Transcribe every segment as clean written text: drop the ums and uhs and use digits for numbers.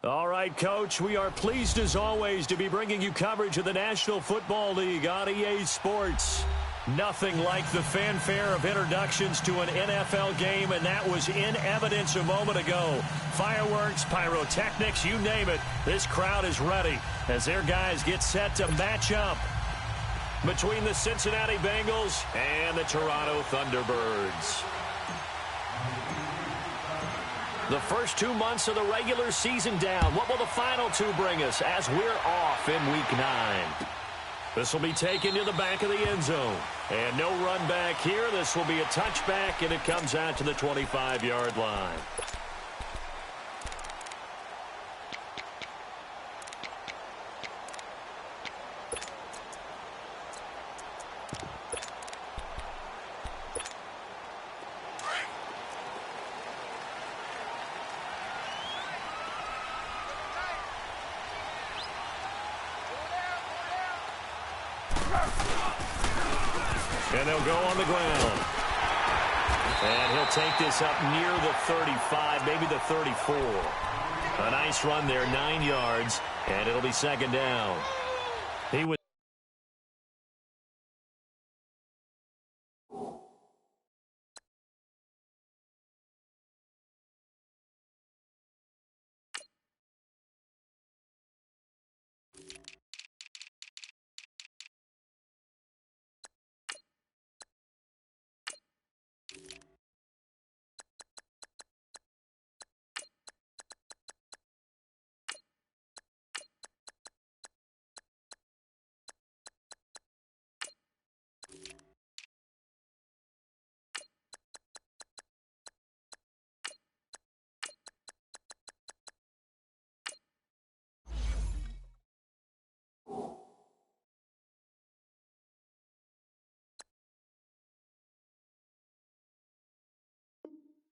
All right, Coach, we are pleased as always to be bringing you coverage of the National Football League on EA Sports. Nothing like the fanfare of introductions to an NFL game, and that was in evidence a moment ago. Fireworks, pyrotechnics, you name it. This crowd is ready as their guys get set to match up between the Cincinnati Bengals and the Toronto Thunderbirds. The first 2 months of the regular season down. What will the final two bring us as we're off in Week 9? This will be taken to the back of the end zone. And no run back here. This will be a touchback, and it comes out to the 25-yard line. And they'll go on the ground. And he'll take this up near the 35, maybe the 34. A nice run there, 9 yards, and it'll be second down. He was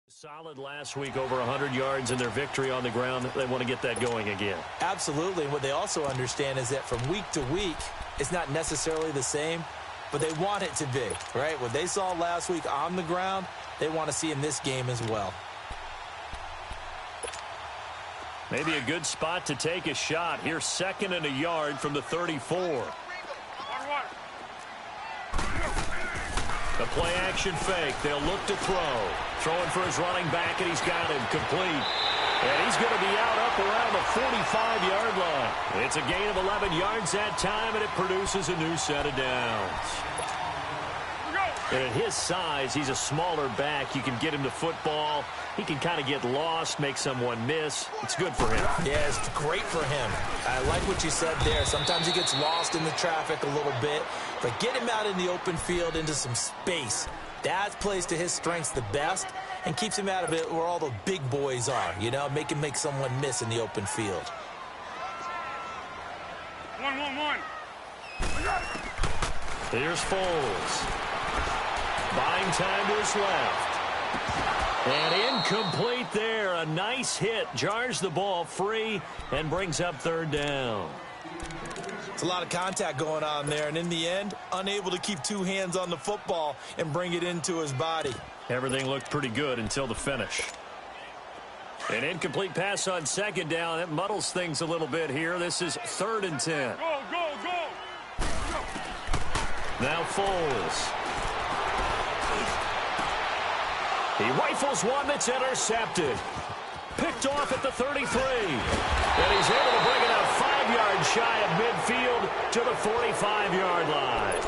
solid last week, over 100 yards in their victory on the ground. They want to get that going again. Absolutely. And what they also understand is that from week to week, it's not necessarily the same, but they want it to be, right? What they saw last week on the ground, they want to see in this game as well. Maybe a good spot to take a shot. Here's 2nd and a yard from the 34. The play-action fake. They'll look to throw. Throwing for his running back, and he's got him complete. And he's going to be out up around the 45-yard line. It's a gain of 11 yards that time, and it produces a new set of downs. And at his size, he's a smaller back. You can get him to football. He can kind of get lost, make someone miss. It's good for him. Yeah, it's great for him. I like what you said there. Sometimes he gets lost in the traffic a little bit, but get him out in the open field into some space. That plays to his strengths the best and keeps him out of it where all the big boys are, you know, make him make someone miss in the open field. One. Here's Foles. Buying time to his left. And incomplete there. A nice hit. Jars the ball free and brings up 3rd down. It's a lot of contact going on there, and in the end, unable to keep 2 hands on the football and bring it into his body. Everything looked pretty good until the finish. An incomplete pass on 2nd down. That muddles things a little bit here. This is 3rd and 10. Go. Now Foles. He rifles one that's intercepted. Picked off at the 33. And he's able to bring it up 5 yards shy of midfield to the 45-yard line.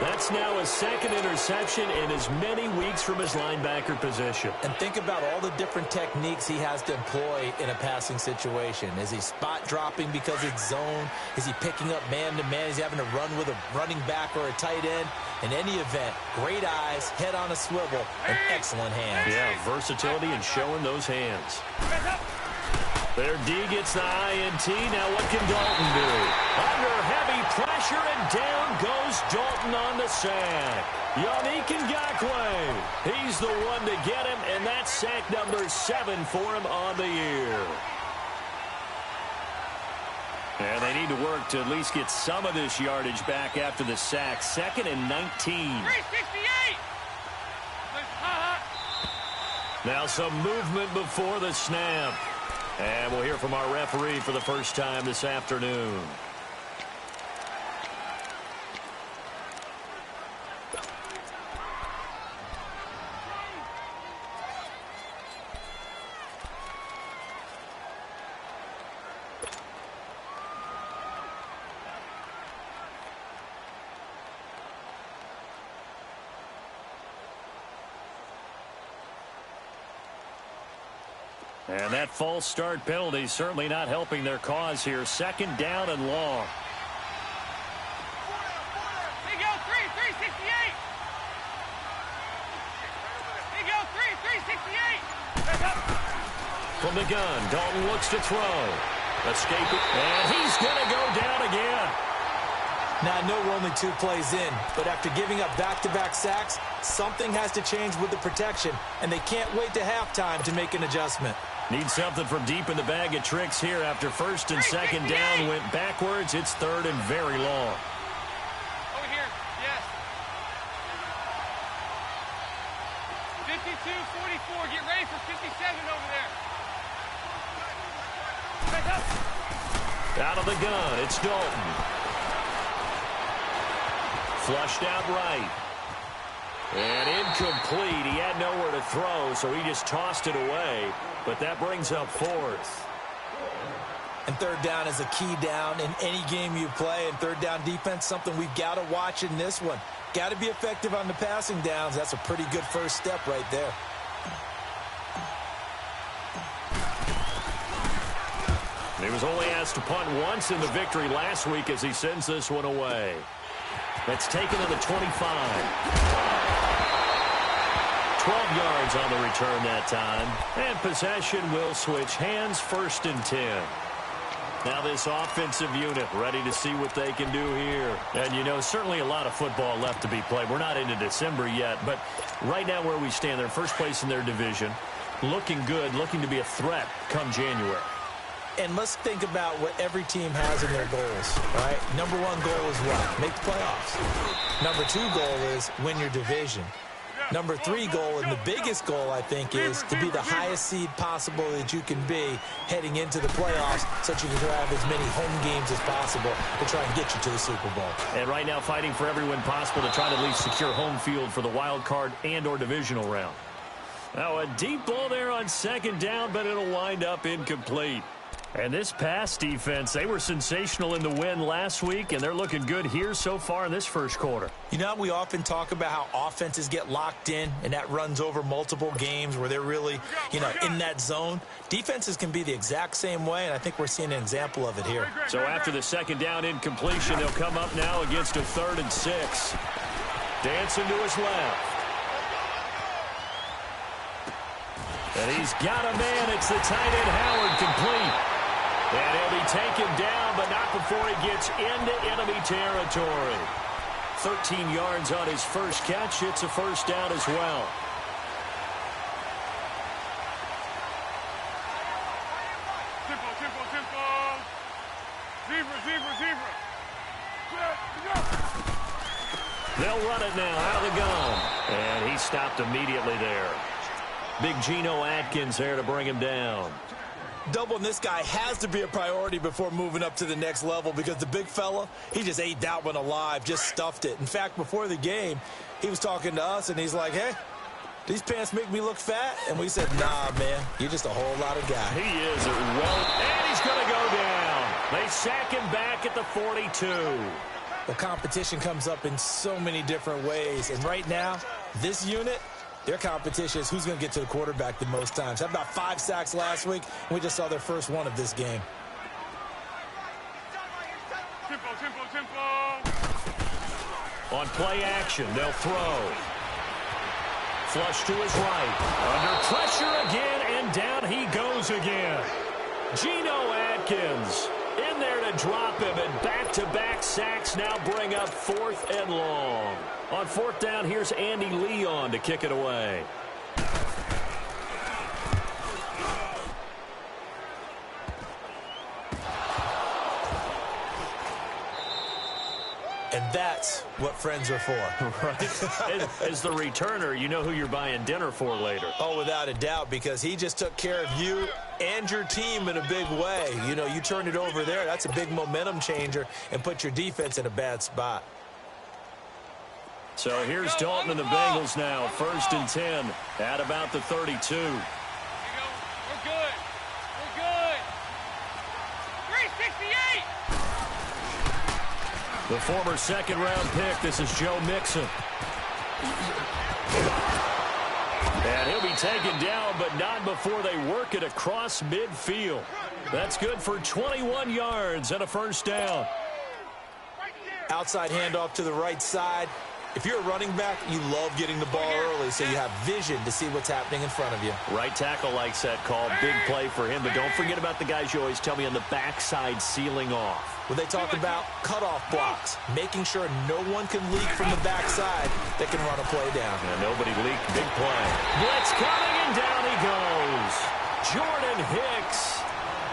That's now his 2nd interception in as many weeks from his linebacker position. And think about all the different techniques he has to employ in a passing situation. Is he spot dropping because it's zone? Is he picking up man-to-man? Is he having to run with a running back or a tight end? In any event, great eyes, head on a swivel, and excellent hands. Yeah, versatility and showing those hands. Their D gets the INT. Now what can Dalton do? Under heavy pressure, and down goes Dalton on the sack. Yannick Ngakoue. He's the one to get him, and that's sack number 7 for him on the year. And they need to work to at least get some of this yardage back after the sack. 2nd and 19. 368. Now some movement before the snap. And we'll hear from our referee for the first time this afternoon. And that false start penalty certainly not helping their cause here. Second down and long. They go 368. They go 368. From the gun, Dalton looks to throw. Escaping, and he's going to go down again. Now, I know we're only 2 plays in, but after giving up back-to-back sacks, something has to change with the protection, and they can't wait to halftime to make an adjustment. Need something from deep in the bag of tricks here. After first and second down went backwards, it's third and very long. Over here, yes. 52-44, get ready for 57 over there. Back up. Out of the gun, it's Dalton. Flushed out right. And incomplete. He had nowhere to throw, so he just tossed it away. But that brings up fourth. And third down is a key down in any game you play. And third down defense, something we've got to watch in this one. Got to be effective on the passing downs. That's a pretty good first step right there. He was only asked to punt once in the victory last week as he sends this one away. That's taken to the 25. 12 yards on the return that time. And possession will switch hands, first and 10. Now this offensive unit ready to see what they can do here. And, you know, certainly a lot of football left to be played. We're not into December yet, but right now where we stand, they're first place in their division. Looking good, looking to be a threat come January. And let's think about what every team has in their goals, right? Number 1 goal is what? Make the playoffs. Number 2 goal is win your division. Number 3 goal, and the biggest goal, I think, is to be the highest seed possible that you can be heading into the playoffs so that you can have as many home games as possible to try and get you to the Super Bowl. And right now fighting for every win possible to try to at least secure home field for the wild card and or divisional round. Now a deep ball there on second down, but it'll wind up incomplete. And this pass defense, they were sensational in the win last week, and they're looking good here so far in this first quarter. You know, we often talk about how offenses get locked in, and that runs over multiple games where they're really, you know, in that zone. Defenses can be the exact same way, and I think we're seeing an example of it here. So after the second down incompletion, they'll come up now against a 3rd and 6. Dancing to his left. And he's got a man. It's the tight end Howard, complete. And he'll be taken down, but not before he gets into enemy territory. 13 yards on his first catch. It's a first down as well. Tempo, tempo, tempo. Zebra, zebra, zebra. They'll run it now out of the gun. And he stopped immediately there. Big Geno Atkins there to bring him down. Doubling this guy has to be a priority before moving up to the next level because the big fella, he just ate that one alive, just stuffed it. In fact, before the game, he was talking to us, and he's like, hey, these pants make me look fat? And we said, nah, man, you're just a whole lot of guy. He is and he's going to go down. They sack him back at the 42. The competition comes up in so many different ways, and right now, this unit, their competition is who's going to get to the quarterback the most times. Had about 5 sacks last week, and we just saw their first one of this game. Tempo, tempo, tempo. On play action, they'll throw. Flush to his right. Under pressure again, and down he goes again. Geno Atkins in there to drop him, and back-to-back sacks now bring up 4th and long. On 4th down, here's Andy Leon to kick it away. And That's what friends are for. Right. As the returner, you know who you're buying dinner for later. Oh, without a doubt, because he just took care of you and your team in a big way. You know, you turned it over there. That's a big momentum changer and put your defense in a bad spot. So here's Dalton and the Bengals now. 1st and 10 at about the 32. Here you go. We're good. We're good. 368. The former second-round pick. This is Joe Mixon. And he'll be taken down, but not before they work it across midfield. That's good for 21 yards and a 1st down. Outside handoff to the right side. If you're a running back, you love getting the ball early so you have vision to see what's happening in front of you. Right tackle likes that call. Big play for him. But don't forget about the guys you always tell me on the backside sealing off. Well, they talk about cutoff blocks, making sure no one can leak from the backside that can run a play down. And nobody leaked. Big play. Blitz coming, and down he goes. Jordan Hicks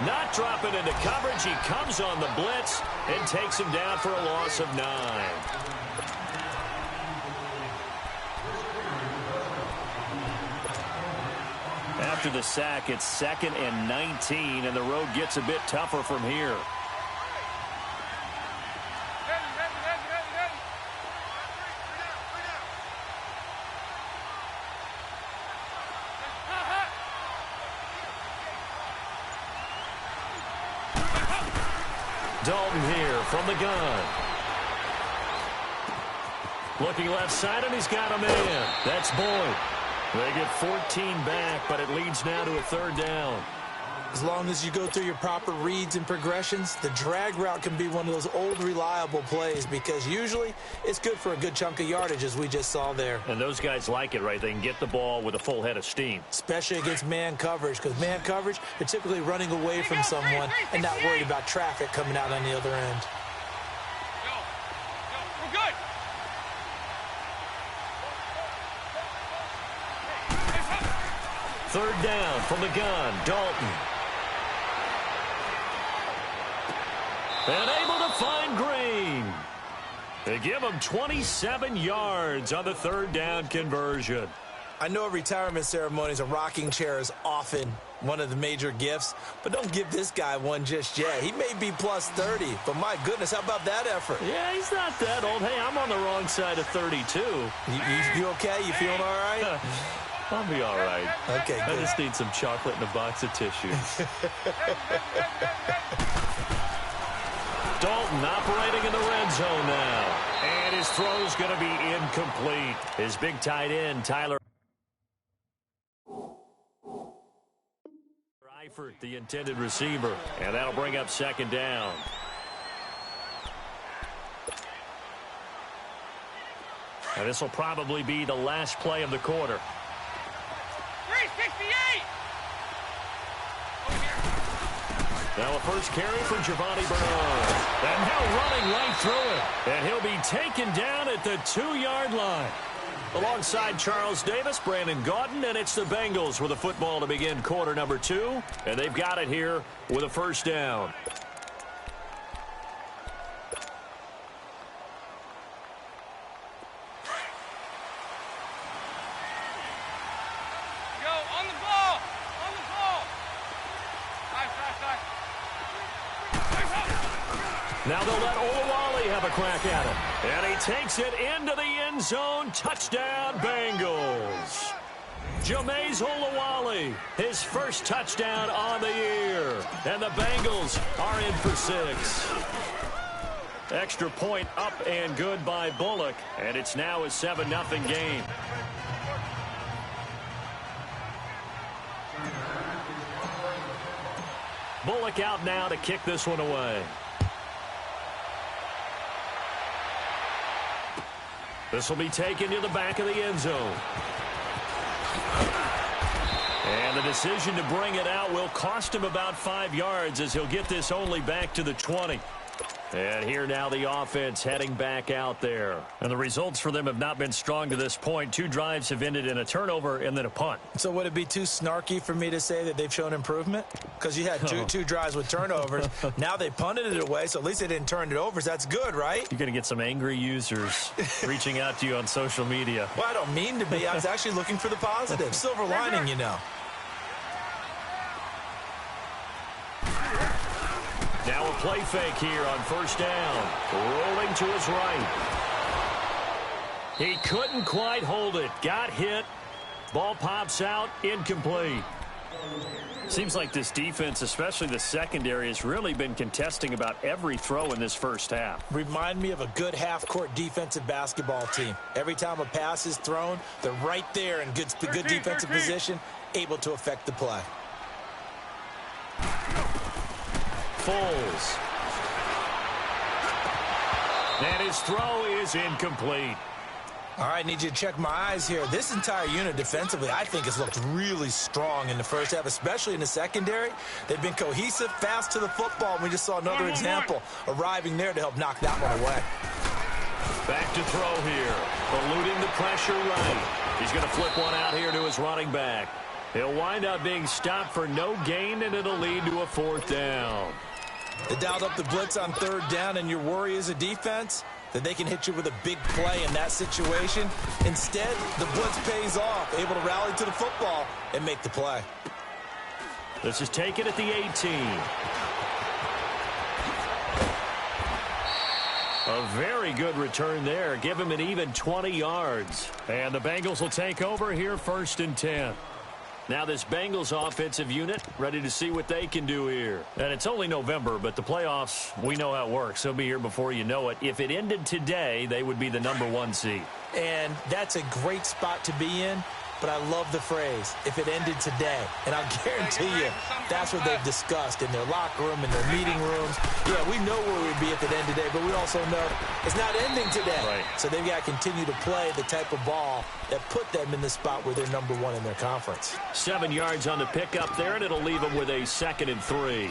not dropping into coverage. He comes on the blitz and takes him down for a loss of 9. After the sack, it's 2nd and 19, and the road gets a bit tougher from here. Dalton here from the gun. Looking left side, and he's got a man. That's Boyd. They get 14 back, but it leads now to a 3rd down. As long as you go through your proper reads and progressions, the drag route can be one of those old reliable plays because usually it's good for a good chunk of yardage, as we just saw there. And those guys like it, right? They can get the ball with a full head of steam. Especially against man coverage, because man coverage, they're typically running away from someone and not worried about traffic coming out on the other end. We're good. 3rd down from the gun. Dalton. And able to find Green. They give him 27 yards on the 3rd down conversion. I know at retirement ceremonies, a rocking chair is often one of the major gifts, but don't give this guy one just yet. He may be plus 30, but my goodness, how about that effort? Yeah, he's not that old. Hey, I'm on the wrong side of 32. You okay? You feeling all right? I'll be all right. Okay, good. I just need some chocolate and a box of tissues. Dalton operating in the red zone now. And his throw's going to be incomplete. His big tight end, Tyler Eifert, the intended receiver. And that'll bring up 2nd down. And this will probably be the last play of the quarter. 368. Now a first carry for Giovanni Bernard. And now running right through it. And he'll be taken down at the 2-yard line. Alongside Charles Davis, Brandon Gaudin, and it's the Bengals with a football to begin quarter number 2. And they've got it here with a 1st down. Now they'll let Olawale have a crack at it. And he takes it into the end zone. Touchdown, Bengals. Jameis Olawale, his first touchdown on the year. And the Bengals are in for 6. Extra point up and good by Bullock. And it's now a 7-0 game. Bullock out now to kick this one away. This will be taken to the back of the end zone. And the decision to bring it out will cost him about 5 yards as he'll get this only back to the 20. And here now the offense heading back out there. And the results for them have not been strong to this point. 2 drives have ended in a turnover and then a punt. So would it be too snarky for me to say that they've shown improvement? Because you had two drives with turnovers. Now they punted it away, so at least they didn't turn it over. So that's good, right? You're going to get some angry users reaching out to you on social media. Well, I don't mean to be. I was actually looking for the positive. Silver lining, you know. Now a play fake here on first down. Rolling to his right. He couldn't quite hold it. Got hit. Ball pops out. Incomplete. Seems like this defense, especially the secondary, has really been contesting about every throw in this first half. Remind me of a good half-court defensive basketball team. Every time a pass is thrown, they're right there in good defensive position, able to affect the play. Foles. And his throw is incomplete. All right, need you to check my eyes here. This entire unit defensively, I think, has looked really strong in the first half, especially in the secondary. They've been cohesive, fast to the football, and we just saw another example arriving there to help knock that one away. Back to throw here. Eluding the pressure right. He's going to flip one out here to his running back. He'll wind up being stopped for no gain, and it'll lead to a 4th down. They dialed up the blitz on 3rd down, and your worry as a defense that they can hit you with a big play in that situation. Instead, the blitz pays off, able to rally to the football and make the play. This is taken at the 18. A very good return there. Give him an even 20 yards. And the Bengals will take over here 1st and 10. Now this Bengals offensive unit ready to see what they can do here. And it's only November, but the playoffs, we know how it works. They'll be here before you know it. If it ended today, they would be the #1 seed. And that's a great spot to be in. But I love the phrase, if it ended today. And I'll guarantee you, that's what they've discussed in their locker room, in their meeting rooms. Yeah, we know where we'd be if it ended today, but we also know it's not ending today. Right. So they've got to continue to play the type of ball that put them in the spot where they're #1 in their conference. 7 yards on the pickup there, and it'll leave them with a 2nd and 3.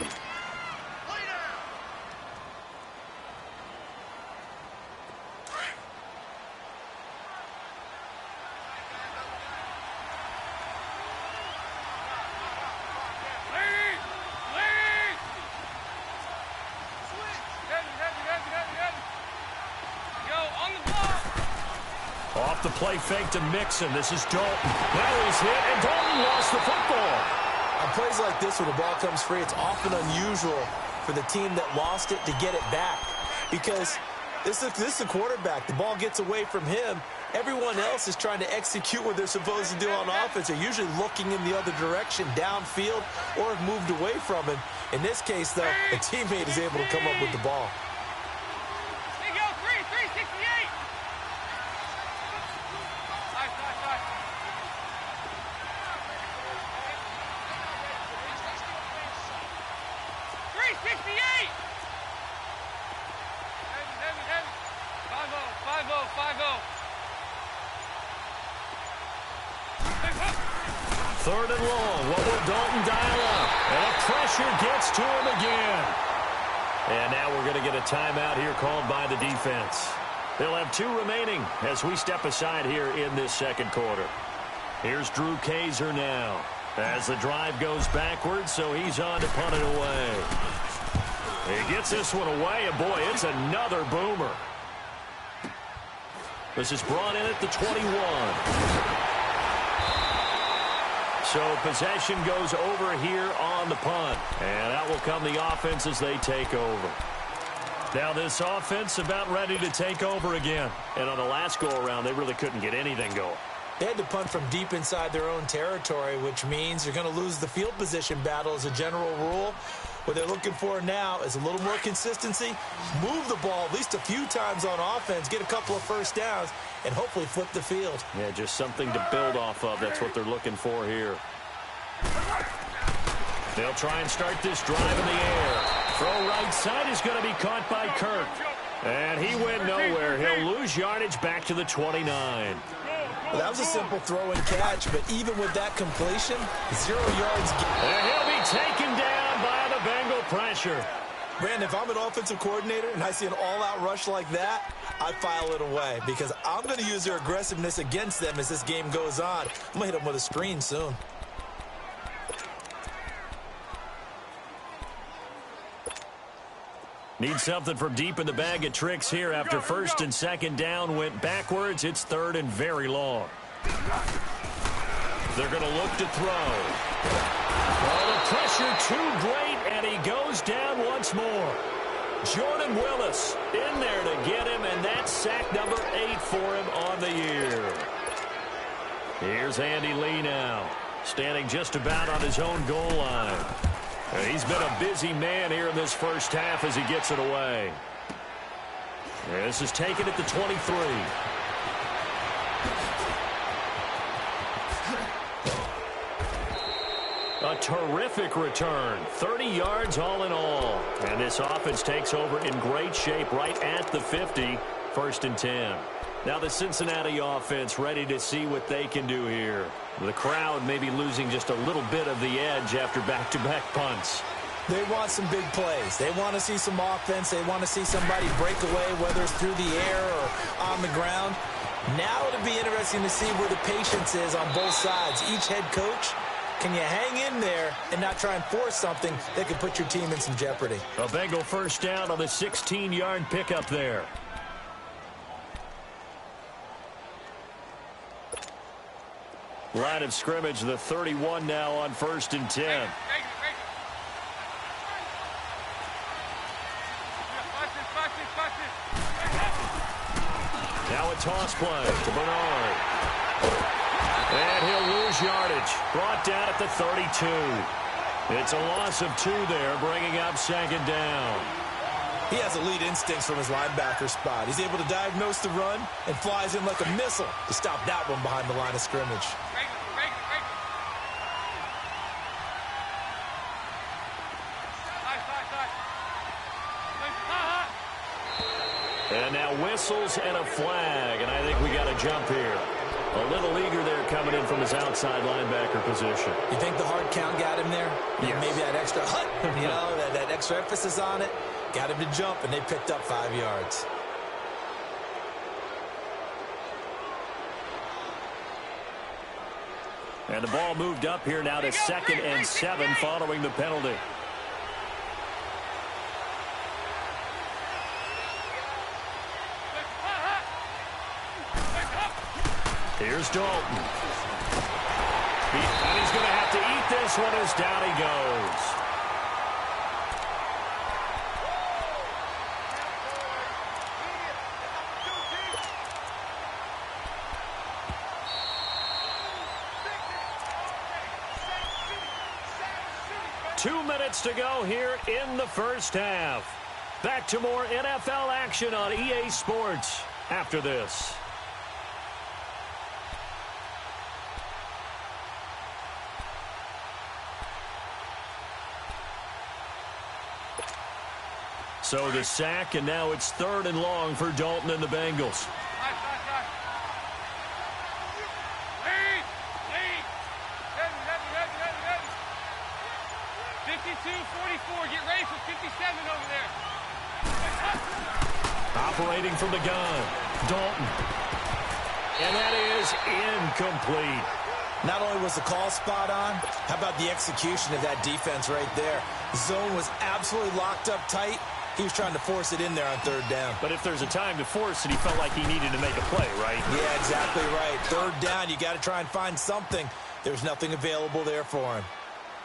Off the play fake to Mixon. This is Dalton. Now he's hit, and Dalton lost the football. On plays like this, when the ball comes free, it's often unusual for the team that lost it to get it back. Because this is the quarterback. The ball gets away from him. Everyone else is trying to execute what they're supposed to do on offense. They're usually looking in the other direction, downfield, or have moved away from him. In this case, though, a teammate is able to come up with the ball. Here you go, 368. Nice. 368. Heavy. 5-0. 3rd and long. What will Dalton dial up? And a pressure gets to him again. And now we're going to get a timeout here called by the defense. They'll have 2 remaining as we step aside here in this 2nd quarter. Here's Drew Kaiser now as the drive goes backwards, so he's on to punt it away. He gets this one away, and boy, it's another boomer. This is brought in at the 21. So possession goes over here on the punt. And out will come the offense as they take over. Now this offense about ready to take over again. And on the last go-around, they really couldn't get anything going. They had to punt from deep inside their own territory, which means you're going to lose the field position battle as a general rule. What they're looking for now is a little more consistency, move the ball at least a few times on offense, get a couple of first downs, and hopefully flip the field. Yeah, just something to build off of. That's what they're looking for here. They'll try and start this drive in the air. Throw right side is going to be caught by Kirk. And he went nowhere. He'll lose yardage back to the 29. Well, that was a simple throw and catch, but even with that completion, 0 yards. And he'll be taken down by the Bengal pressure. Brandon, if I'm an offensive coordinator and I see an all-out rush like that, I file it away because I'm going to use their aggressiveness against them as this game goes on. I'm going to hit them with a screen soon. Need something from deep in the bag of tricks here after first and second down went backwards. It's third and very long. They're going to look to throw. Oh, the pressure too great, and he goes down once more. Jordan Willis in there to get him, and that's sack number 8 for him on the year. Here's Andy Lee now, standing just about on his own goal line. He's been a busy man here in this first half as he gets it away. This is taken at the 23. A terrific return. 30 yards all in all. And this offense takes over in great shape right at the 50. First and 10. Now the Cincinnati offense ready to see what they can do here. The crowd may be losing just a little bit of the edge after back-to-back punts. They want some big plays. They want to see some offense. They want to see somebody break away, whether it's through the air or on the ground. Now it'll be interesting to see where the patience is on both sides. Each head coach, can you hang in there and not try and force something that could put your team in some jeopardy? A Bengal first down on the 16-yard pickup there. Line of scrimmage, the 31 now on first and 10. Now a toss play to Bernard. And he'll lose yardage. Brought down at the 32. It's a loss of 2 there, bringing up second down. He has elite instincts from his linebacker spot. He's able to diagnose the run and flies in like a missile to stop that one behind the line of scrimmage. And now whistles and a flag, and I think we got a jump here. A little eager there coming in from his outside linebacker position. You think the hard count got him there? Yes. Maybe that extra that extra emphasis on it got him to jump, and they picked up 5 yards. And the ball moved up here now to 2nd and 7 following the penalty. Here's Dalton. And he's going to have to eat this one as down he goes. Two minutes to go here in the first half. Back to more NFL action on EA Sports after this. So the sack, and now it's 3rd and long for Dalton and the Bengals. Lead! 52-44. Get ready for 57 over there. Operating from the gun, Dalton. And that is incomplete. Not only was the call spot on, how about the execution of that defense right there? The zone was absolutely locked up tight. He was trying to force it in there on 3rd down. But if there's a time to force it, he felt like he needed to make a play, right? Yeah, exactly right. 3rd down, you got to try and find something. There's nothing available there for him.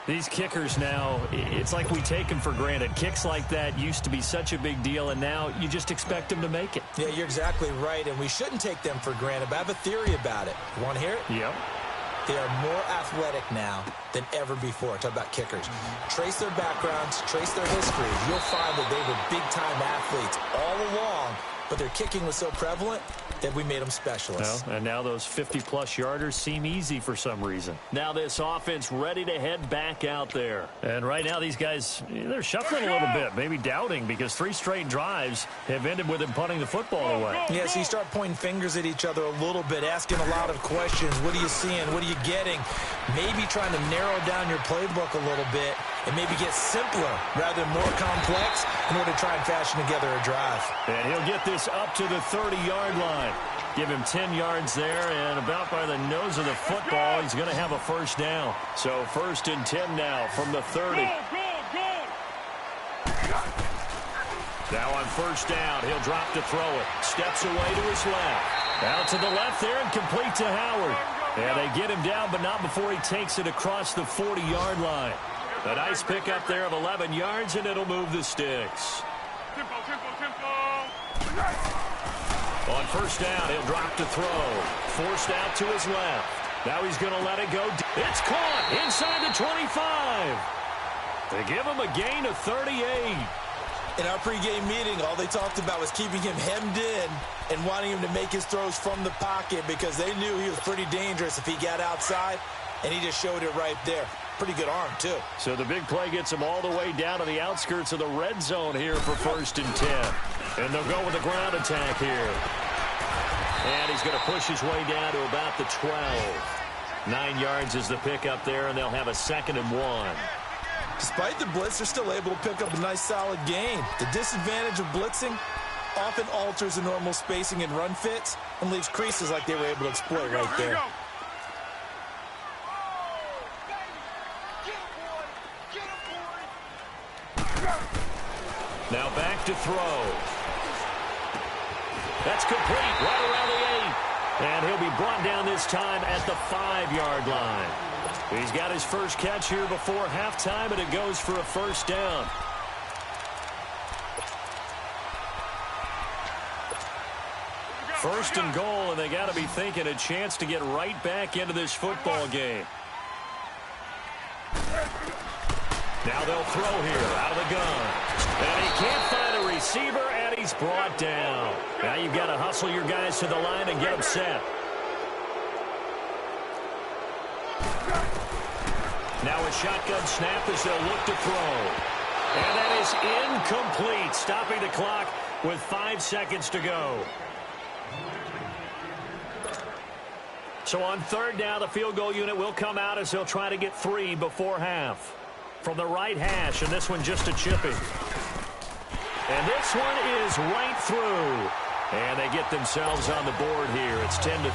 These kickers now, it's like we take them for granted. Kicks like that used to be such a big deal, and now you just expect them to make it. Yeah, you're exactly right, and we shouldn't take them for granted, but I have a theory about it. You want to hear it? Yep. They are more athletic now than ever before. Talk about kickers. Trace their backgrounds, trace their history. You'll find that they were big-time athletes all along, but their kicking was so prevalent that we made them specialists. Well, and now those 50-plus yarders seem easy for some reason. Now this offense ready to head back out there. And right now these guys, they're shuffling a little bit, maybe doubting, because 3 straight drives have ended with them punting the football away. Yeah, so you start pointing fingers at each other a little bit, asking a lot of questions. What are you seeing? What are you getting? Maybe trying to narrow down your playbook a little bit and maybe get simpler rather than more complex in order to try and fashion together a drive. And he'll get this up to the 30-yard line. Give him 10 yards there, and about by the nose of the football, he's going to have a first down. So 1st and 10 now from the 30. Now on 1st down, he'll drop to throw it. Steps away to his left. Out to the left there and complete to Howard. And they get him down, but not before he takes it across the 40-yard line. A nice pickup there of 11 yards, and it'll move the sticks. On 1st down, he'll drop to throw. Forced out to his left. Now he's going to let it go. It's caught inside the 25. They give him a gain of 38. In our pregame meeting, all they talked about was keeping him hemmed in and wanting him to make his throws from the pocket because they knew he was pretty dangerous if he got outside, and he just showed it right there. Pretty good arm, too. So the big play gets him all the way down to the outskirts of the red zone here for 1st and 10. And they'll go with a ground attack here. And he's going to push his way down to about the 12. 9 yards is the pickup there, and they'll have a 2nd and 1. Despite the blitz, they're still able to pick up a nice solid gain. The disadvantage of blitzing often alters the normal spacing and run fits and leaves creases like they were able to exploit right there. Now back to throw. That's complete right around the 8. And he'll be brought down this time at the 5-yard line. He's got his first catch here before halftime, and it goes for a first down. First and goal, and they got to be thinking a chance to get right back into this football game. Now they'll throw here out of the gun. And he can't find a receiver, and he's brought down. Now you've got to hustle your guys to the line and get them set. Now a shotgun snap as they'll look to throw. And that is incomplete, stopping the clock with 5 seconds to go. So on 3rd down, the field goal unit will come out as they'll try to get 3 before half. From the right hash, and this one just a chipping. And this one is right through. And they get themselves on the board here. It's 10-3.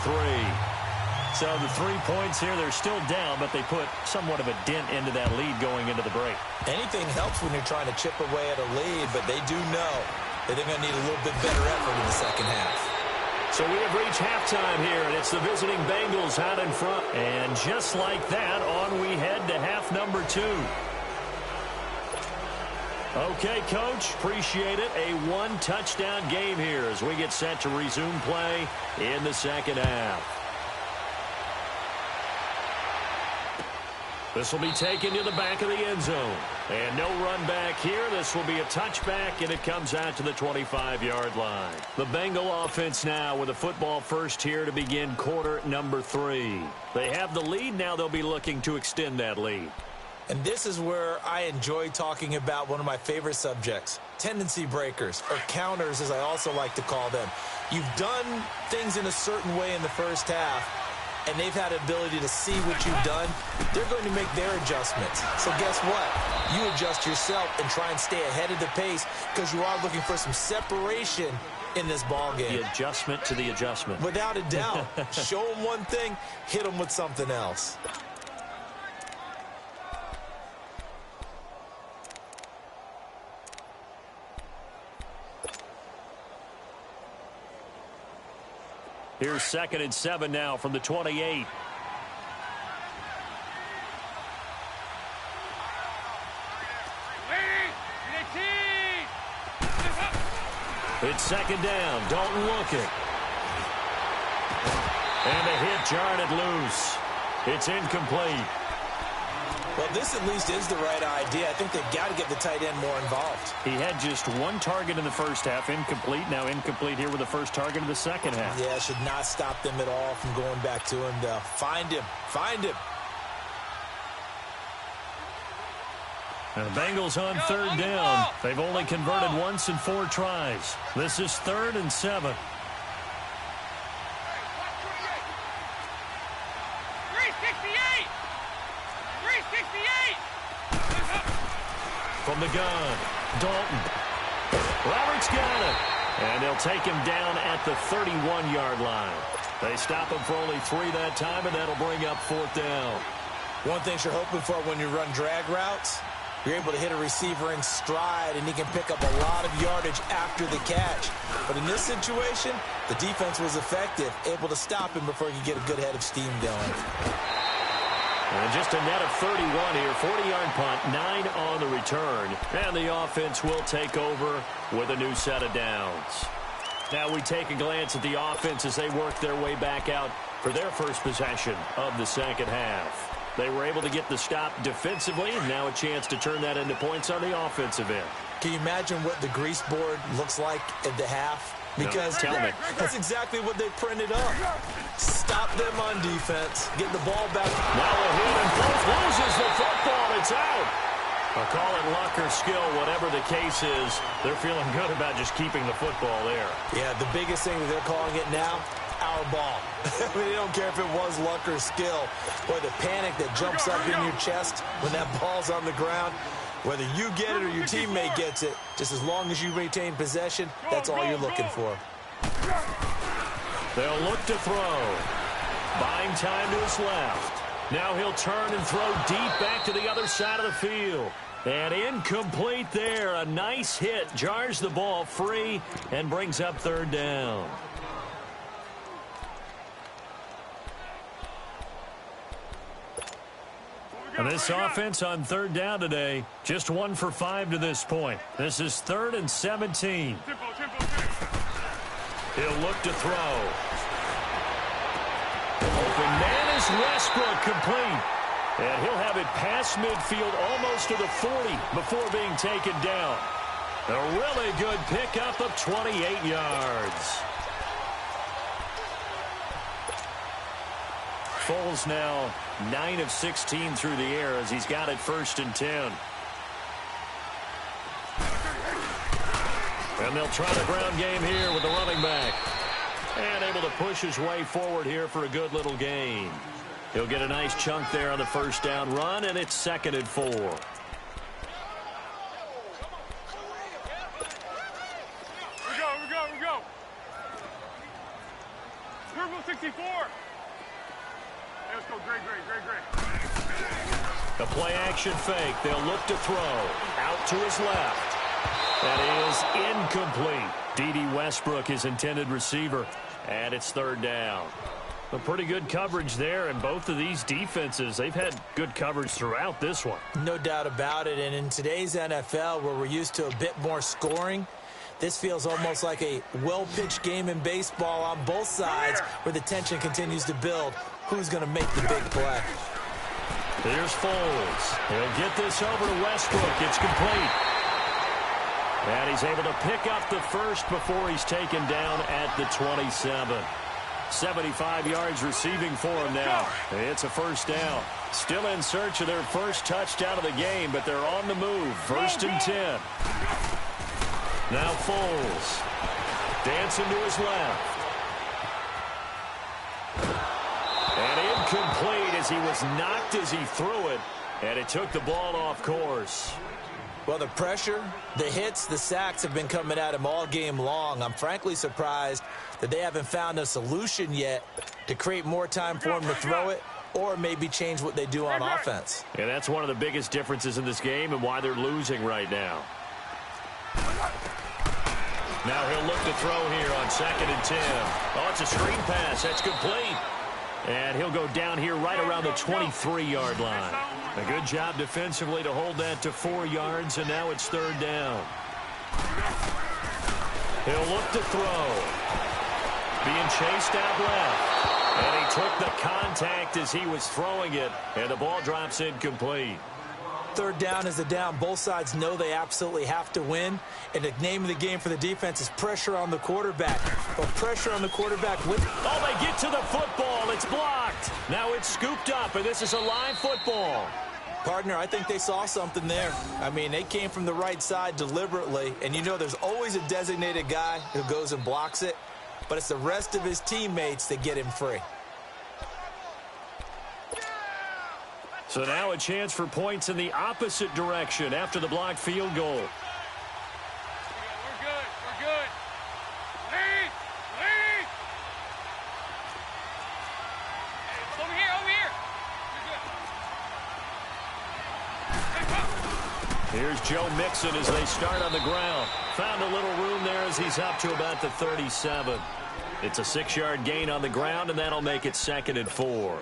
So the 3 points here, they're still down, but they put somewhat of a dent into that lead going into the break. Anything helps when you're trying to chip away at a lead, but they do know that they're going to need a little bit better effort in the second half. So we have reached halftime here, and it's the visiting Bengals out in front. And just like that, on we head to half number 2. Okay, Coach, appreciate it. A 1-touchdown game here as we get set to resume play in the second half. This will be taken to the back of the end zone. And no run back here. This will be a touchback, and it comes out to the 25-yard line. The Bengal offense now with a football first here to begin quarter number 3. They have the lead. Now they'll be looking to extend that lead. And this is where I enjoy talking about one of my favorite subjects, tendency breakers, or counters as I also like to call them. You've done things in a certain way in the first half, and they've had the ability to see what you've done. They're going to make their adjustments. So guess what? You adjust yourself and try and stay ahead of the pace because you are looking for some separation in this ball game. The adjustment to the adjustment. Without a doubt. Show them one thing, hit them with something else. Here's 2nd and 7 now from the 28. It's 2nd down. Dalton looking. And a hit jarred it loose. It's incomplete. Well, this at least is the right idea. I think they've got to get the tight end more involved. He had just 1 target in the first half, incomplete. Now incomplete here with the first target of the second half. Yeah, should not stop them at all from going back to him. Find him. Find him. And the Bengals on 3rd down. They've only converted once in 4 tries. This is 3rd and 7. 368! 368! from the gun. Dalton. Roberts got it. And they'll take him down at the 31-yard line. They stop him for only 3 that time, and that'll bring up 4th down. One thing you're hoping for when you run drag routes, you're able to hit a receiver in stride, and he can pick up a lot of yardage after the catch. But in this situation, the defense was effective, able to stop him before he could get a good head of steam going. And just a net of 31 here, 40-yard punt, 9 on the return. And the offense will take over with a new set of downs. Now we take a glance at the offense as they work their way back out for their first possession of the second half. They were able to get the stop defensively, and now a chance to turn that into points on the offensive end. Can you imagine what the grease board looks like at the half? Because no, tell me. That's exactly what they printed up. Stop them on defense, get the ball back. Now a hit and both loses the football. It's out. I'll call it luck or skill, whatever the case is. They're feeling good about just keeping the football there. Yeah, the biggest thing that they're calling it now, our ball. I mean, they don't care if it was luck or skill. Boy, the panic that jumps up in your chest when that ball's on the ground, whether you get it or your teammate gets it, just as long as you retain possession, that's all you're looking for. They'll look to throw. Buying time to his left. Now he'll turn and throw deep back to the other side of the field. And incomplete there. A nice hit. Jars the ball free and brings up 3rd down. And this offense on 3rd down today, just 1 for 5 to this point. This is 3rd and 17. He'll look to throw. Open man is Westbrook, complete. And he'll have it past midfield almost to the 40 before being taken down. A really good pickup of 28 yards. Foles now 9 of 16 through the air as he's got it 1st and 10. And they'll try the ground game here with the running back. And able to push his way forward here for a good little gain. He'll get a nice chunk there on the 1st down run, and it's 2nd and 4. We go. Turbo 64. Let's go, great. A play-action fake. They'll look to throw. Out to his left. That is incomplete. D.D. Westbrook, his intended receiver. And it's 3rd down. A pretty good coverage there, and both of these defenses, they've had good coverage throughout this one. No doubt about it, and in today's NFL, where we're used to a bit more scoring, this feels almost like a well-pitched game in baseball on both sides where the tension continues to build. Who's going to make the big play? Here's Foles. He'll get this over to Westbrook. It's complete. And he's able to pick up the first before he's taken down at the 27. 75 yards receiving for him now. It's a 1st down. Still in search of their first touchdown of the game, but they're on the move. 1st and 10. Now Foles. Dancing to his left. And incomplete as he was knocked as he threw it. And it took the ball off course. Well, the pressure, the hits, the sacks have been coming at him all game long. I'm frankly surprised that they haven't found a solution yet to create more time for him to throw it or maybe change what they do on offense. And that's one of the biggest differences in this game and why they're losing right now. Now he'll look to throw here on 2nd and 10. Oh, it's a screen pass. That's complete. And he'll go down here right around the 23-yard line. A good job defensively to hold that to 4 yards, and now it's 3rd down. He'll look to throw. Being chased out left. And he took the contact as he was throwing it, and the ball drops incomplete. 3rd down is a down. Both sides know they absolutely have to win. And the name of the game for the defense is pressure on the quarterback. But pressure on the quarterback with... Oh, they get to the football. It's blocked. Now it's scooped up, and this is a live football. Partner, I think they saw something there. I mean, they came from the right side deliberately. And you know there's always a designated guy who goes and blocks it. But it's the rest of his teammates that get him free. So now a chance for points in the opposite direction after the blocked field goal. We're good. We're good. Lead. Lead. Over here. Over here. You're good. Here's Joe Mixon as they start on the ground. Found a little room there as he's up to about the 37. It's a 6-yard gain on the ground, and that'll make it 2nd and 4.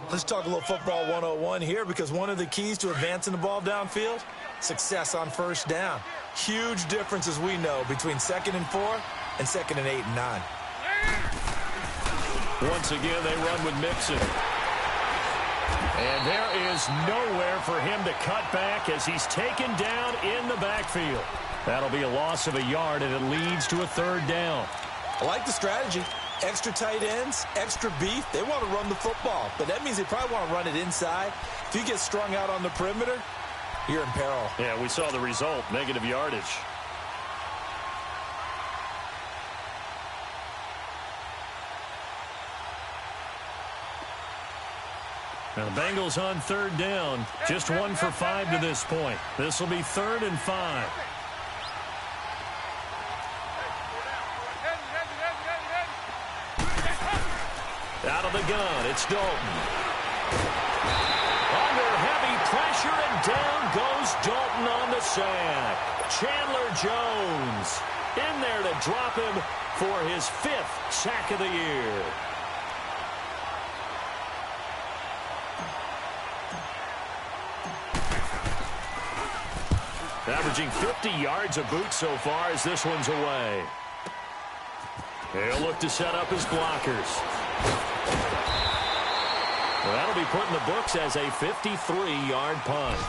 Let's talk a little football 101 here, because one of the keys to advancing the ball downfield, success on first down. Huge difference, as we know, between 2nd and 4 and 2nd and 8 and 9. Once again, they run with Mixon. And there is nowhere for him to cut back as he's taken down in the backfield. That'll be a loss of a yard, and it leads to a 3rd down. I like the strategy. Extra tight ends, extra beef. They want to run the football, but that means they probably want to run it inside. If you get strung out on the perimeter, you're in peril. Yeah, we saw the result, negative yardage. Now the Bengals on 3rd down. Just 1 for 5 to this point. This will be 3rd and 5. Out of the gun, it's Dalton. Under heavy pressure, and down goes Dalton on the sack. Chandler Jones in there to drop him for his 5th sack of the year. Averaging 50 yards a boot so far as this one's away. He'll look to set up his blockers. Well, that'll be put in the books as a 53-yard punt.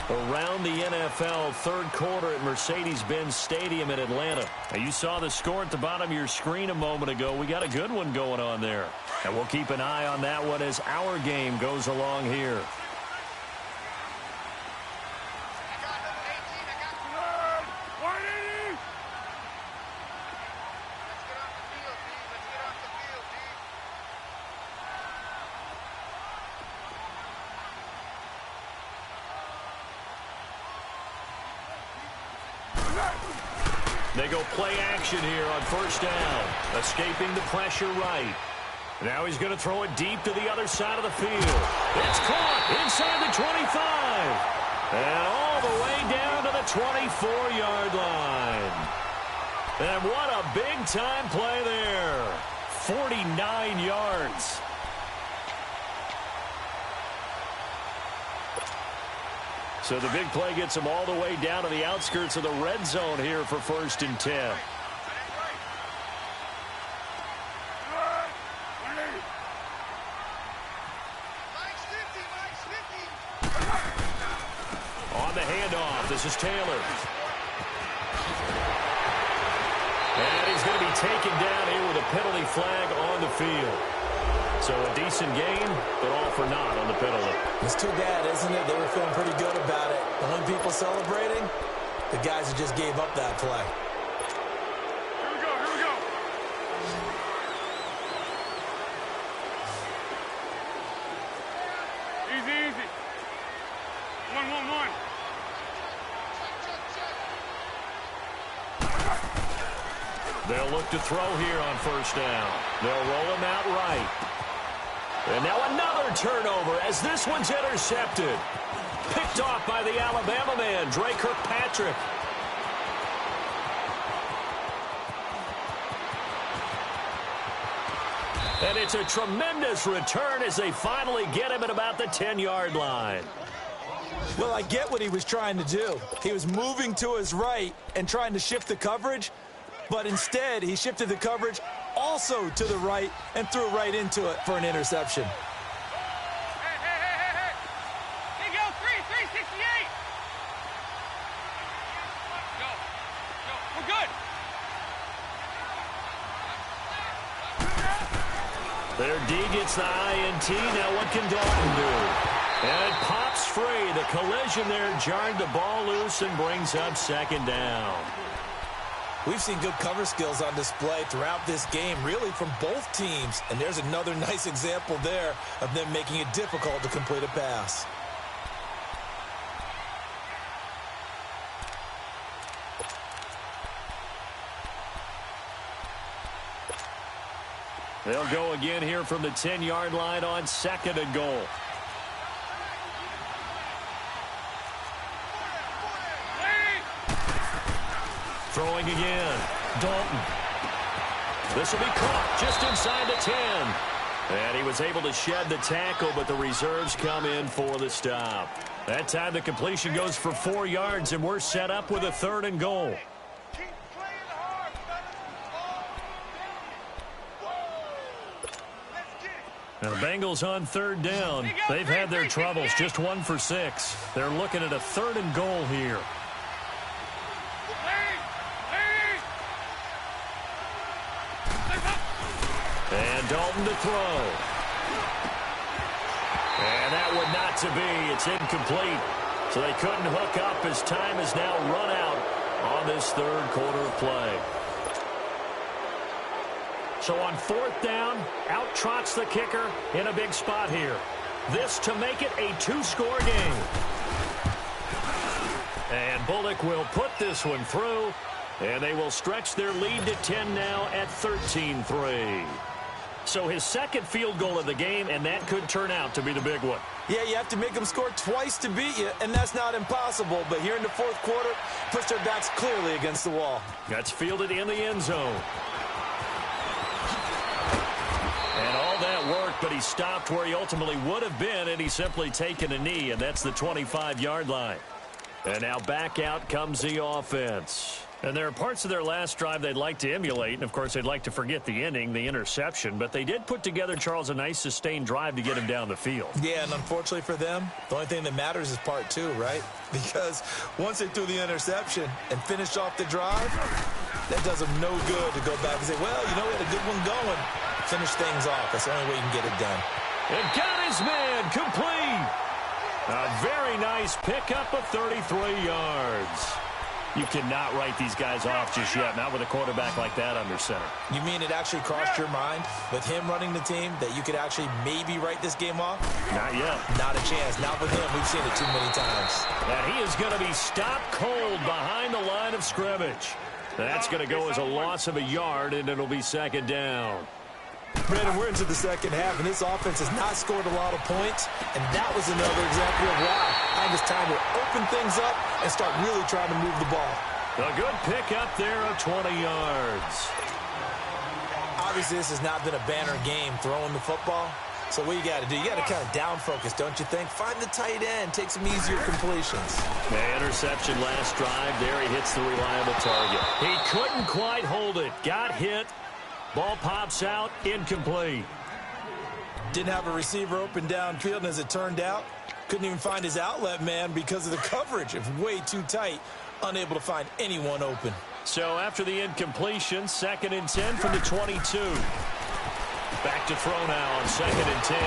Around the NFL, 3rd quarter at Mercedes-Benz Stadium in Atlanta. Now, you saw the score at the bottom of your screen a moment ago. We got a good one going on there. And we'll keep an eye on that one as our game goes along here. They go play action here on 1st down. Escaping the pressure right. Now he's going to throw it deep to the other side of the field. It's caught inside the 25. And all the way down to the 24-yard line. And what a big-time play there. 49 yards. So the big play gets him all the way down to the outskirts of the red zone here for 1st and 10. On the handoff, this is Taylor. And he's going to be taken down here with a penalty flag on the field. So a decent game, but all for naught on the penalty. It's too bad, isn't it? They were feeling pretty good about it. The only people celebrating, the guys who just gave up that play. Here we go. Here we go. Easy, easy. 1, 1, 1. They'll look to throw here on 1st down. They'll roll him out right. And now another turnover as this one's intercepted. Picked off by the Alabama man, Drake Kirkpatrick. And it's a tremendous return as they finally get him at about the 10-yard line. Well, I get what he was trying to do. He was moving to his right and trying to shift the coverage, but instead he shifted the coverage also to the right and threw right into it for an interception. Hey. Here you go, 368. Go. We're good. Their D gets the INT. Now what can Dalton do? And it pops free. The collision there jarred the ball loose and brings up 2nd down. We've seen good cover skills on display throughout this game, really from both teams. And there's another nice example there of them making it difficult to complete a pass. They'll go again here from the 10-yard line on 2nd and goal. Throwing again. Dalton. This will be caught just inside the 10. And he was able to shed the tackle, but the reserves come in for the stop. That time the completion goes for 4 yards, and we're set up with a 3rd and goal. Now the Bengals on 3rd down. They've had their troubles, just 1 for 6. They're looking at a 3rd and goal here. And Dalton to throw. And that one not to be. It's incomplete. So they couldn't hook up as time is now run out on this 3rd quarter of play. So on 4th down, out trots the kicker in a big spot here. This to make it a 2-score game. And Bullock will put this one through, and they will stretch their lead to 10 now at 13-3. So his 2nd field goal of the game, and that could turn out to be the big one. Yeah, you have to make them score twice to beat you, and that's not impossible. But here in the 4th quarter, push their backs clearly against the wall. That's fielded in the end zone. And all that worked, but he stopped where he ultimately would have been, and he's simply taken a knee, and that's the 25-yard line. And now back out comes the offense. And there are parts of their last drive they'd like to emulate, and of course they'd like to forget the inning, the interception, but they did put together, Charles, a nice sustained drive to get him down the field. Yeah, and unfortunately for them, the only thing that matters is part 2, right? Because once they threw the interception and finished off the drive, that does them no good to go back and say, well, you know, we had a good one going. Finish things off. That's the only way you can get it done. And got his man complete. A very nice pickup of 33 yards. You cannot write these guys off just yet, not with a quarterback like that under center. You mean it actually crossed your mind with him running the team that you could actually maybe write this game off? Not yet. Not a chance. Not with him. We've seen it too many times. And he is going to be stopped cold behind the line of scrimmage. That's going to go as a loss of a yard, and it'll be 2nd down. Brandon, we're into the 2nd half, and this offense has not scored a lot of points, and that was another example of why. I think it's time to open things up and start really trying to move the ball. A good pickup there of 20 yards. Obviously, this has not been a banner game throwing the football, so what you got to do, you got to kind of down focus, don't you think? Find the tight end, take some easier completions. The interception last drive. There he hits the reliable target. He couldn't quite hold it. Got hit. Ball pops out, incomplete. Didn't have a receiver open downfield, and as it turned out, couldn't even find his outlet man because of the coverage. It was way too tight, unable to find anyone open. So after the incompletion, 2nd and 10 from the 22. Back to throw now on 2nd and 10.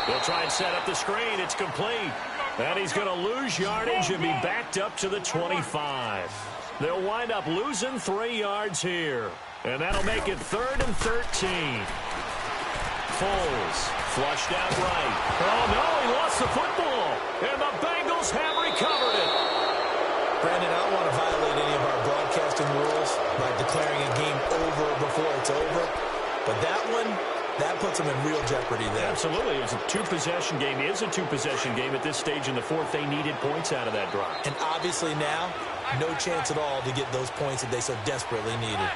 They'll try and set up the screen. It's complete. And he's going to lose yardage and be backed up to the 25. They'll wind up losing 3 yards here. And that'll make it 3rd and 13. Foles flushed out right. Oh, no, he lost the football. And the Bengals have recovered it. Brandon, I don't want to violate any of our broadcasting rules by declaring a game over before it's over. But that one, that puts them in real jeopardy there. Absolutely. It's a 2-possession game. It is a 2-possession game at this stage in the 4th. They needed points out of that drive. And obviously now, no chance at all to get those points that they so desperately needed.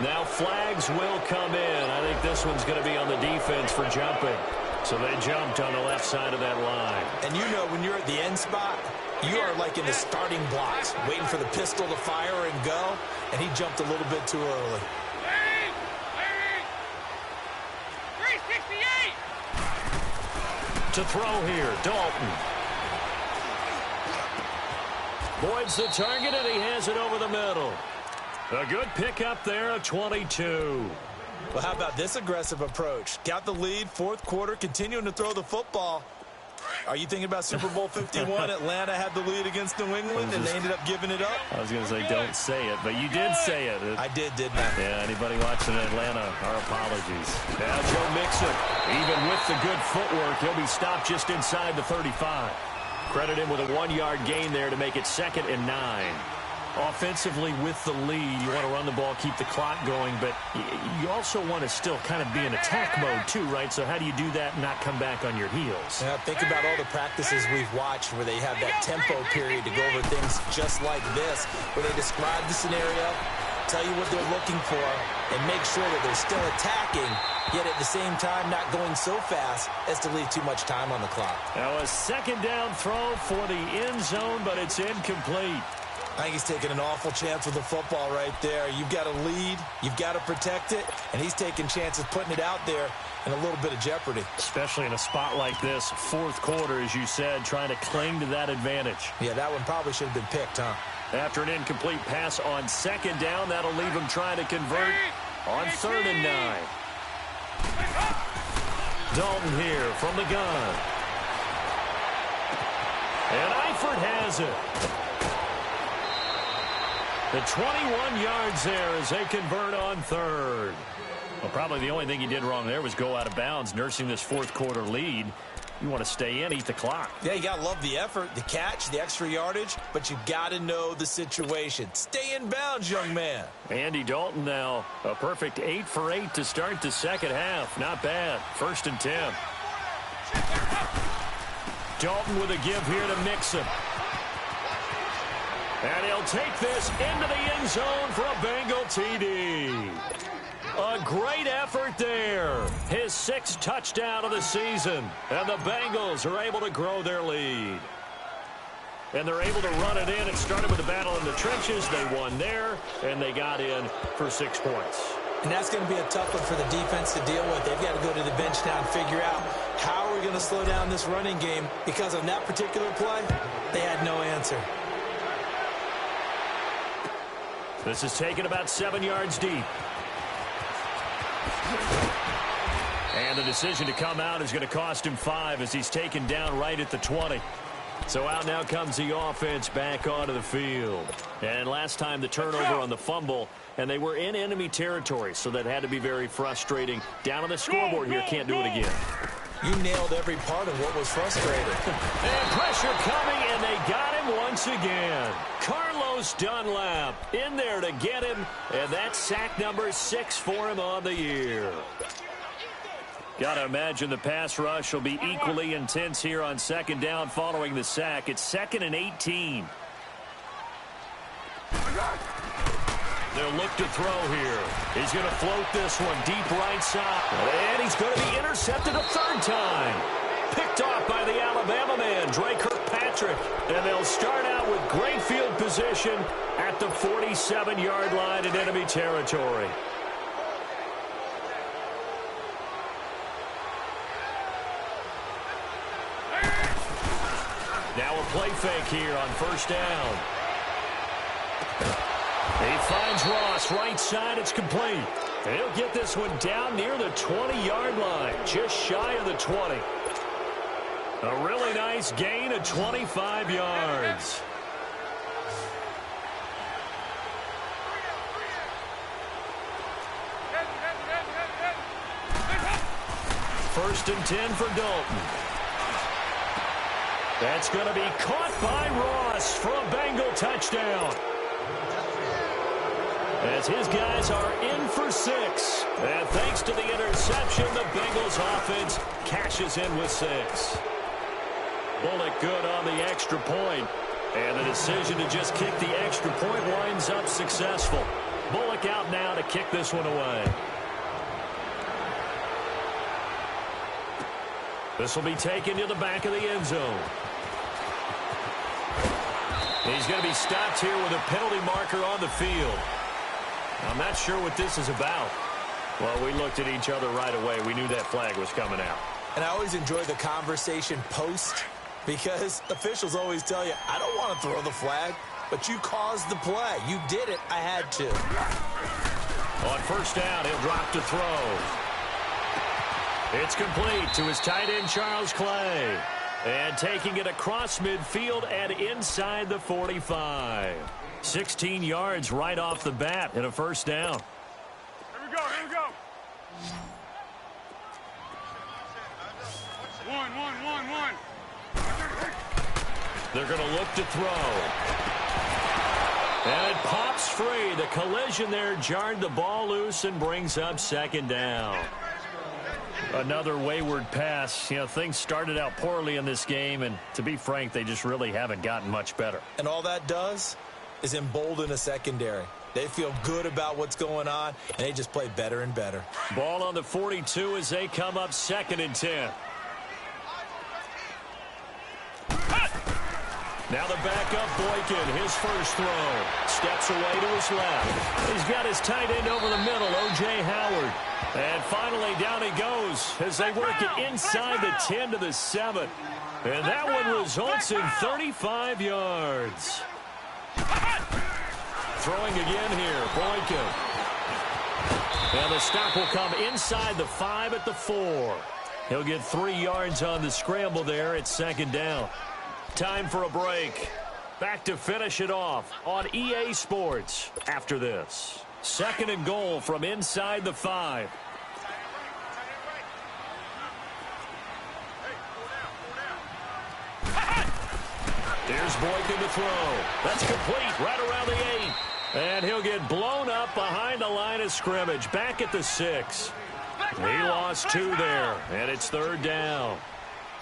Now flags will come in. I think this one's going to be on the defense for jumping. So they jumped on the left side of that line. And you know when you're at the end spot, you are like in the starting blocks, waiting for the pistol to fire and go. And he jumped a little bit too early. 368! To throw here, Dalton. Boyd's the target, and he has it over the middle. A good pickup there of 22. Well, how about this aggressive approach? Got the lead, 4th quarter, continuing to throw the football. Are you thinking about Super Bowl 51? Atlanta had the lead against New England, and they ended up giving it up? I was going to say don't say it, but you did say it. I did, didn't I? Yeah, anybody watching Atlanta, our apologies. Now Joe Mixon, even with the good footwork, he'll be stopped just inside the 35. Credit him with a 1-yard gain there to make it 2nd and 9. Offensively with the lead, you want to run the ball, keep the clock going, but you also want to still kind of be in attack mode too, right? So how do you do that and not come back on your heels? Yeah, think about all the practices we've watched where they have that tempo period to go over things just like this, where they describe the scenario, tell you what they're looking for, and make sure that they're still attacking, yet at the same time not going so fast as to leave too much time on the clock. Now a 2nd down throw for the end zone, but it's incomplete. I think he's taking an awful chance with the football right there. You've got to lead, you've got to protect it, and he's taking chances putting it out there in a little bit of jeopardy. Especially in a spot like this, 4th quarter, as you said, trying to cling to that advantage. Yeah, that one probably should have been picked, huh? After an incomplete pass on 2nd down, that'll leave him trying to convert on 3rd and 9. Dalton here from the gun. And Eifert has it. The 21 yards there as they convert on 3rd. Well, probably the only thing he did wrong there was go out of bounds, nursing this 4th quarter lead. You want to stay in, eat the clock. Yeah, you got to love the effort, the catch, the extra yardage, but you got to know the situation. Stay in bounds, young man. Andy Dalton now, a perfect 8 for 8 to start the 2nd half. Not bad. 1st and 10. Dalton with a give here to Mixon. And he'll take this into the end zone for a Bengal TD. A great effort there. His 6th touchdown of the season. And the Bengals are able to grow their lead. And they're able to run it in. It started with the battle in the trenches. They won there, and they got in for 6 points. And that's going to be a tough one for the defense to deal with. They've got to go to the bench now and figure out how are we going to slow down this running game, because on that particular play, they had no answer. This is taken about 7 yards deep. And the decision to come out is going to cost him 5 as he's taken down right at the 20. So out now comes the offense back onto the field. And last time the turnover on the fumble, and they were in enemy territory, so that had to be very frustrating. Down on the scoreboard here, can't do it again. You nailed every part of what was frustrating. And pressure coming, and they got him once again. Carlos Dunlap in there to get him, and that's sack number 6 for him on the year. Got to imagine the pass rush will be equally intense here on 2nd down following the sack. It's 2nd and 18. They'll look to throw here. He's going to float this one deep right side. And he's going to be intercepted a 3rd time. Picked off by the Alabama man, Dre Kirkpatrick. And they'll start out with great field position at the 47-yard line in enemy territory. Now a play fake here on 1st down. He finds Ross right side. It's complete. And he'll get this one down near the 20-yard line, just shy of the 20. A really nice gain of 25 yards. First and 10 for Dalton. That's going to be caught by Ross for a Bengal touchdown. As his guys are in for 6. And thanks to the interception, the Bengals offense cashes in with 6. Bullock good on the extra point. And the decision to just kick the extra point winds up successful. Bullock out now to kick this one away. This will be taken to the back of the end zone. He's going to be stopped here with a penalty marker on the field. I'm not sure what this is about. Well, we looked at each other right away. We knew that flag was coming out. And I always enjoy the conversation post, because officials always tell you, I don't want to throw the flag, but you caused the play. You did it. I had to. On 1st down, he'll drop to throw. It's complete to his tight end, Charles Clay. And taking it across midfield and inside the 45. 16 yards right off the bat and a first down. Here we go, here we go. One. They're going to look to throw. And it pops free. The collision there jarred the ball loose and brings up second down. Another wayward pass. You know, things started out poorly in this game, and to be frank, they just really haven't gotten much better. And all that does is embolden a secondary. They feel good about what's going on, and they just play better and better. Ball on the 42 as they come up 2nd and 10. Now the backup Boykin, his first throw. Steps away to his left. He's got his tight end over the middle, O.J. Howard. And finally down he goes as they work it inside the 10 to the 7. And that one results in 35 yards. Throwing again here, Boykin. And the stop will come inside the 5 at the 4. He'll get 3 yards on the scramble there at 2nd down. Time for a break. Back to finish it off on EA Sports after this. 2nd and goal from inside the 5. Here's Boykin to throw. That's complete right around the 8. And he'll get blown up behind the line of scrimmage. Back at the 6. He lost 2 there, and it's 3rd down.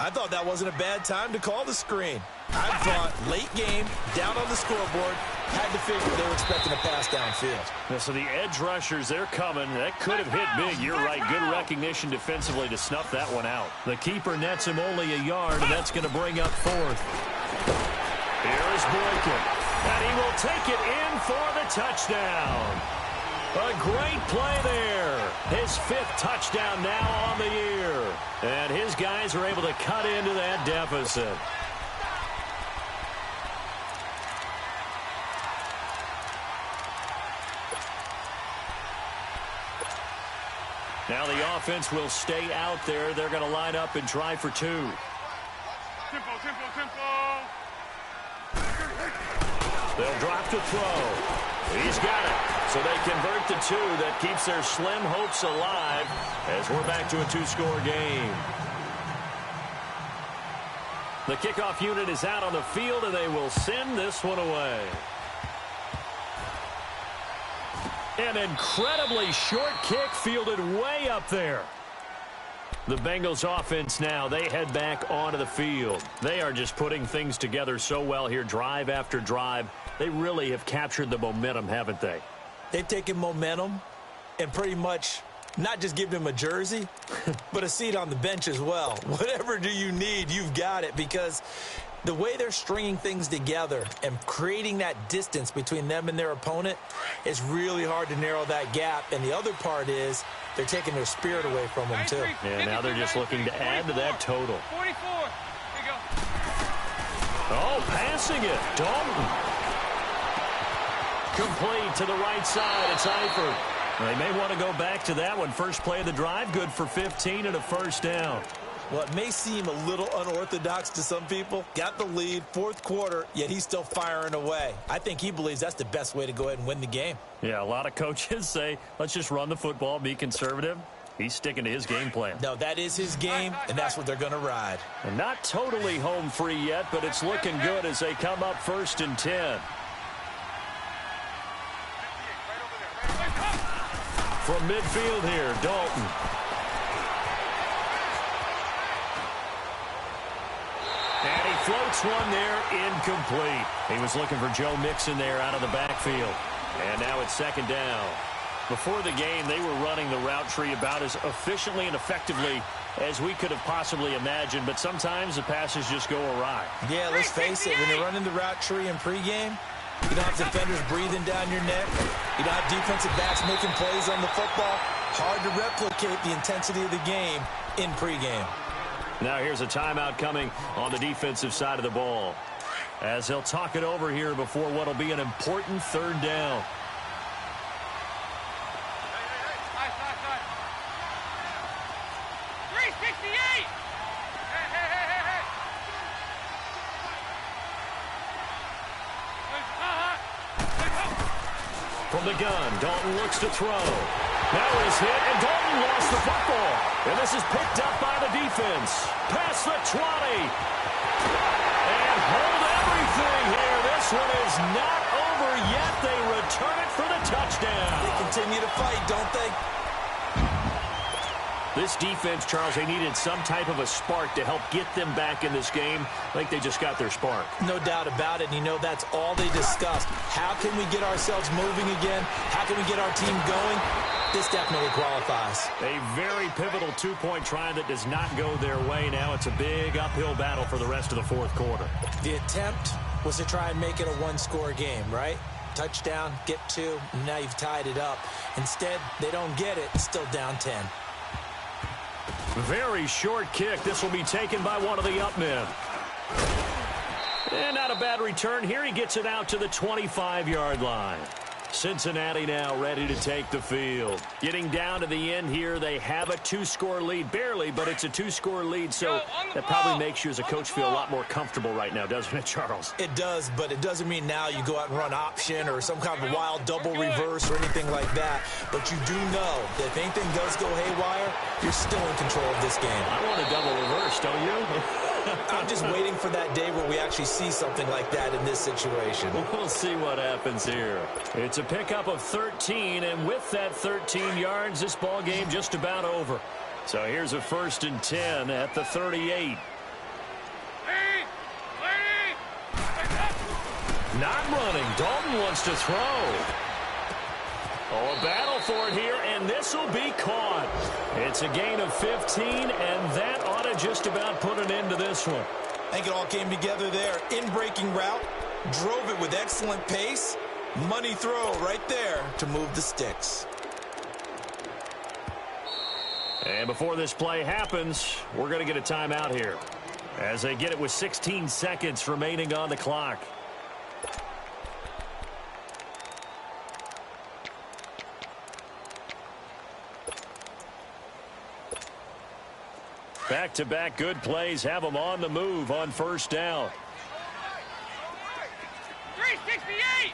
I thought that wasn't a bad time to call the screen. I thought late game, down on the scoreboard, had to figure they were expecting a pass downfield. Yeah, so the edge rushers, they're coming. That could have hit big. You're right. Good recognition defensively to snuff that one out. The keeper nets him only a yard, and that's going to bring up 4th. Here is Boykin, and he will take it in for the touchdown. A great play there. His 5th touchdown now on the year. And his guys are able to cut into that deficit. Now the offense will stay out there. They're going to line up and try for 2. Tempo. They'll drop to throw. He's got it. So they convert the 2. That keeps their slim hopes alive as we're back to a 2-score game. The kickoff unit is out on the field, and they will send this one away. An incredibly short kick fielded way up there. The Bengals offense now, they head back onto the field. They are just putting things together so well here, drive after drive. They really have captured the momentum, haven't they? They've taken momentum and pretty much not just given him a jersey, but a seat on the bench as well. Whatever do you need, you've got it, because the way they're stringing things together and creating that distance between them and their opponent is really hard to narrow that gap. And the other part is they're taking their spirit away from them, too. Yeah, now they're just looking to add to that total. 44. Here you go. Oh, passing it. Dalton. Complete to the right side. It's Eifert. They may want to go back to that one. First play of the drive, good for 15 and a first down. Well, it may seem a little unorthodox to some people. Got the lead, 4th quarter, yet he's still firing away. I think he believes that's the best way to go ahead and win the game. Yeah, a lot of coaches say, let's just run the football, be conservative. He's sticking to his game plan. No, that is his game, and that's what they're going to ride. And not totally home free yet, but it's looking good as they come up 1st and 10. From midfield here, Dalton. And he floats one there, incomplete. He was looking for Joe Mixon there out of the backfield. And now it's 2nd down. Before the game, they were running the route tree about as efficiently and effectively as we could have possibly imagined, but sometimes the passes just go awry. Yeah, let's face it, when you're running the route tree in pregame, you don't have defenders breathing down your neck. You don't have defensive backs making plays on the football. Hard to replicate the intensity of the game in pregame. Now here's a timeout coming on the defensive side of the ball, as they'll talk it over here before what will be an important 3rd down. Nice. 368. Hey. From the gun, Dalton looks to throw. Now he's hit, and Dalton lost the football. And this is picked up by the defense. Past the 20. And hold everything here. This one is not over yet. They return it for the touchdown. They continue to fight, don't they? This defense, Charles, they needed some type of a spark to help get them back in this game. I think they just got their spark. No doubt about it. And you know, that's all they discussed. How can we get ourselves moving again? How can we get our team going? This definitely qualifies. A very pivotal two-point try that does not go their way. Now it's a big uphill battle for the rest of the fourth quarter. The attempt was to try and make it a one-score game, right? Touchdown, get two, and now you've tied it up. Instead, they don't get it. Still down 10. Very short kick. This will be taken by one of the up men. And not a bad return here. He gets it out to the 25-yard line. Cincinnati now ready to take the field. Getting down to the end here, they have a two-score lead. Barely, but it's a two-score lead, so that probably makes you as a coach feel a lot more comfortable right now, doesn't it, Charles? It does, but it doesn't mean now you go out and run option or some kind of wild double reverse or anything like that. But you do know that if anything does go haywire, you're still in control of this game. I want a double reverse, don't you? I'm just waiting for that day where we actually see something like that in this situation. We'll see what happens here. It's a pickup of 13, and with that 13 yards, this ball game just about over. So here's a 1st and 10 at the 38. Not running. Dalton wants to throw. Oh, a battle for it here, and this will be caught. It's a gain of 15, and that ought to just about put an end to this one. I think it all came together there. In-breaking route, drove it with excellent pace. Money throw right there to move the sticks. And before this play happens, we're going to get a timeout here as they get it with 16 seconds remaining on the clock. Back-to-back good plays have them on the move on first down. 368.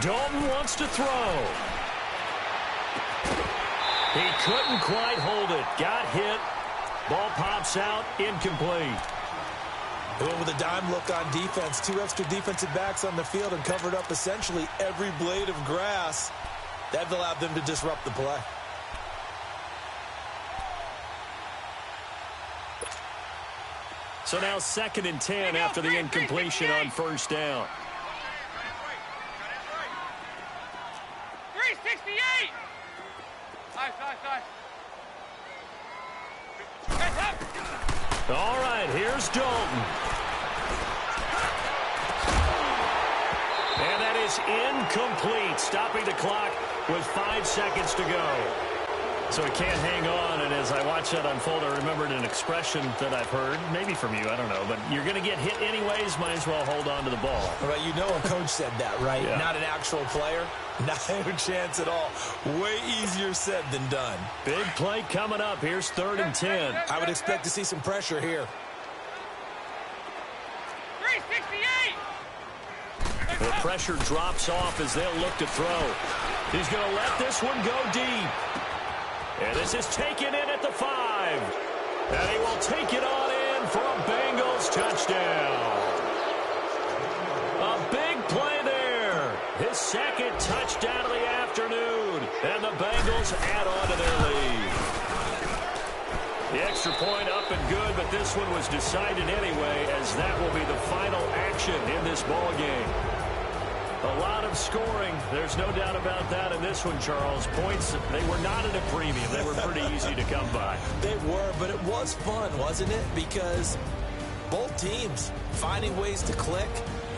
Dalton wants to throw. He couldn't quite hold it. Got hit. Ball pops out. Incomplete. They went with a dime look on defense. 2 extra defensive backs on the field and covered up essentially every blade of grass. That allowed them to disrupt the play. So now 2nd and 10 after the incompletion on first down. 368. All right, here's Dalton. And that is incomplete, stopping the clock with 5 seconds to go. So he can't hang on, and as I watch that unfold, I remembered an expression that I've heard, maybe from you, I don't know, but you're going to get hit anyways, might as well hold on to the ball. All right, you know a coach said that, right? Yeah. Not an actual player. Not a chance at all. Way easier said than done. Big play coming up. Here's 3rd and 10. I would expect to see some pressure here. 368. The pressure drops off as they'll look to throw. He's going to let this one go deep. And this is taken in at the 5. And he will take it on in for a Bengals touchdown. A big play there. His 2nd touchdown of the afternoon. And the Bengals add on to their lead. The extra point up and good, but this one was decided anyway, as that will be the final action in this ball game. A lot of scoring. There's no doubt about that in this one, Charles. Points, they were not at a premium. They were pretty easy to come by. They were, but it was fun, wasn't it? Because both teams finding ways to click.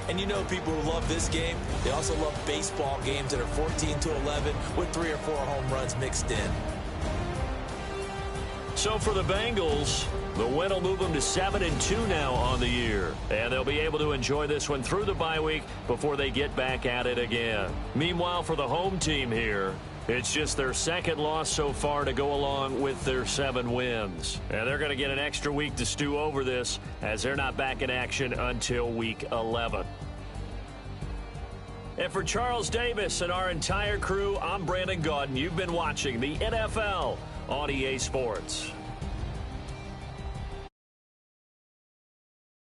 And you know people who love this game, they also love baseball games that are 14-11 with 3 or 4 home runs mixed in. So for the Bengals, the win will move them to 7-2 now on the year. And they'll be able to enjoy this one through the bye week before they get back at it again. Meanwhile, for the home team here, it's just their 2nd loss so far to go along with their 7 wins. And they're going to get an extra week to stew over this, as they're not back in action until week 11. And for Charles Davis and our entire crew, I'm Brandon Gaudin. You've been watching the NFL on EA Sports.